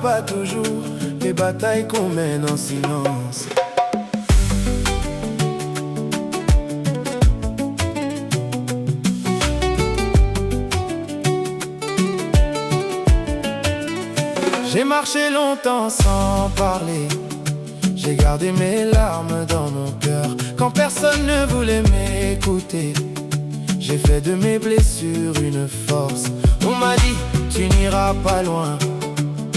pas toujours les batailles qu'on mène en silence. J'ai marché longtemps sans parler, j'ai gardé mes larmes dans mon cœur. Quand personne ne voulait m'écouter, j'ai fait de mes blessures une force. On m'a dit, tu n'iras pas loin.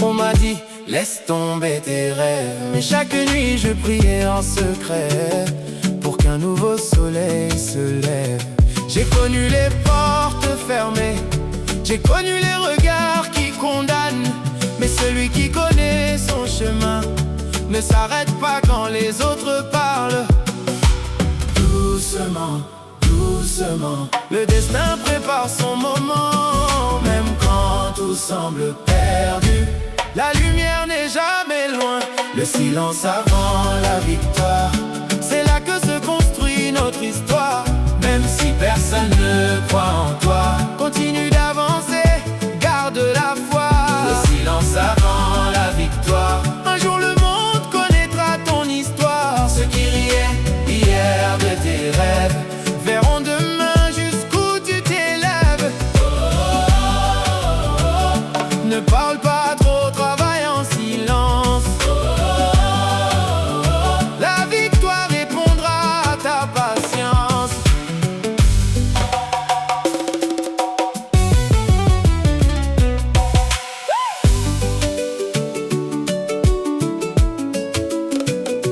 On m'a dit, laisse tomber tes rêves. Mais chaque nuit je priais en secret pour qu'un nouveau soleil se lève. J'ai connu les portes fermées, j'ai connu les regards qui condamnent. Mais celui qui connaît son chemin ne s'arrête pas quand les autres parlent. Doucement, doucement, le destin prépare son moment. Même quand tout semble perdu, la lumière n'est jamais loin. Le silence avant la victoire, c'est là que se construit notre histoire. Même si personne ne croit en toi, continue d'avancer, garde la foi. Le silence avant la victoire, un jour le monde connaîtra ton histoire. Ceux qui riaient hier de tes rêves verront demain jusqu'où tu t'élèves. Ne parle pas trop, travaille en silence. La victoire répondra à ta patience.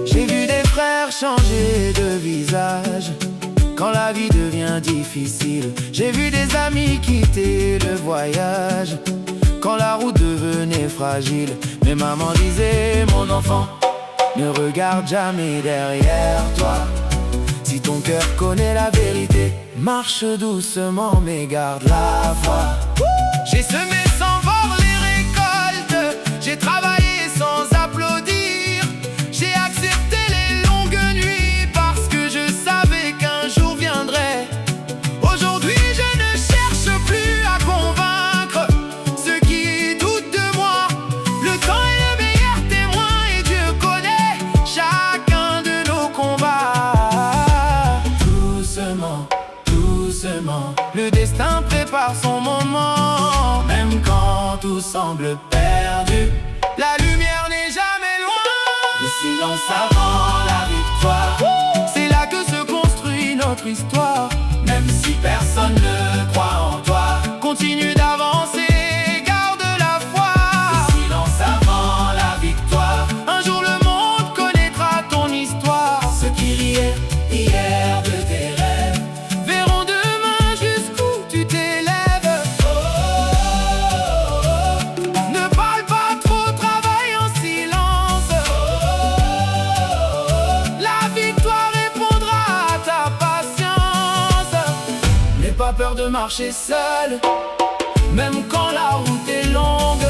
J'ai vu des frères changer de visage quand la vie devient difficile. J'ai vu des amis quitter le voyage quand la route devenait fragile. Mais maman disait, mon enfant, ne regarde jamais derrière toi. Si ton cœur connaît la vérité, marche doucement mais garde la foi. J'ai semé sans voir les récoltes, j'ai travaillé sans applaudir. J'ai accepté les longues nuits parce que je savais qu'un jour viendrait. Aujourd'hui je ne cherche plus à convaincre ceux qui doutent de moi. Le temps est le meilleur témoin et Dieu connaît chacun de nos combats. Doucement, doucement, le destin prépare son moment. Même quand tout semble perdu, la lumière n'est jamais loin. Le silence avant la victoire, c'est là que se construit notre histoire. Même si personne ne croit en toi, continue d'avancer, garde la foi. Le silence avant la victoire, un jour le monde connaîtra ton histoire. Ceux qui riaient hier de tes rêves verront demain jusqu'où tu t'élèves. Ne parle pas trop, travaille en silence. La victoire répondra à ta patience. N'aie pas peur de marcher seul, même quand la route est longue.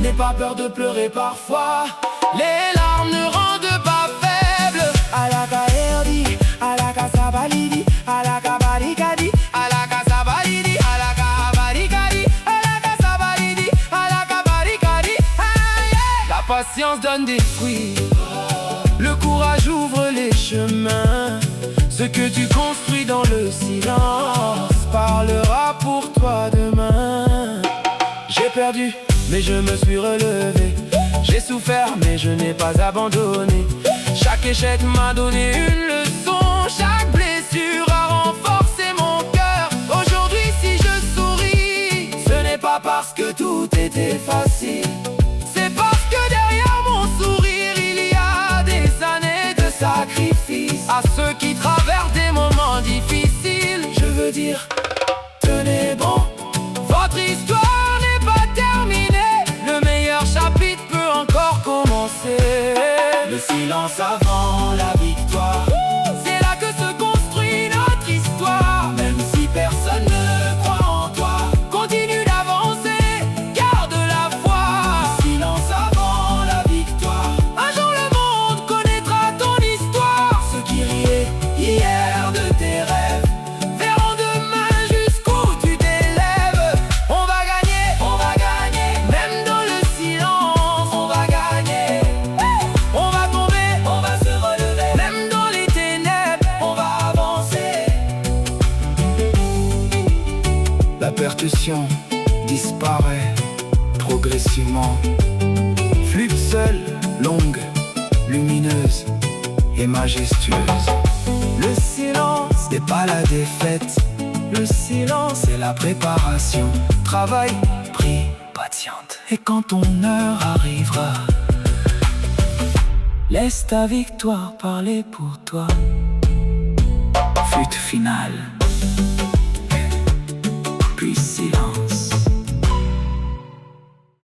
N'aie pas peur de pleurer parfois, les larmes ne rendent pas faible. Alaka erdi, alaka sabalidi, alaka barikadi, alaka sabalidi, alaka barikadi, alaka sabalidi, alaka barikadi. La patience donne des fruits, le courage ouvre les chemins. Ce que tu construis dans le silence parlera pour toi demain. J'ai perdu, mais je me suis relevé. J'ai souffert, mais je n'ai pas abandonné. Chaque échec m'a donné une leçon. Chaque blessure a renforcé mon cœur. Aujourd'hui, si je souris, ce n'est pas parce que tout était facile. C'est parce que derrière mon sourire, il y a des années de sacrifice. À ceux qui traversent des moments difficiles, je veux dire, tenez bon, votre histoire n'est pas terminée. Le meilleur chapitre peut encore commencer. Le silence avant la victoire, c'est là que se construit notre histoire. Même si personne ne croit en toi, continue d'avancer, garde la foi. Le silence avant la victoire, un jour le monde connaîtra ton histoire. Ceux qui riaient hier de tes rêves verront demain jusqu'où tu t'élèves. On va gagner, même dans le silence. l'institution disparaît progressivement. Flûte seule, longue, lumineuse et majestueuse. Le silence n'est pas la défaite, le silence est la préparation. Travail, prie, patiente, et quand ton heure arrivera, laisse ta victoire parler pour toi. Flûte finale, puis silence.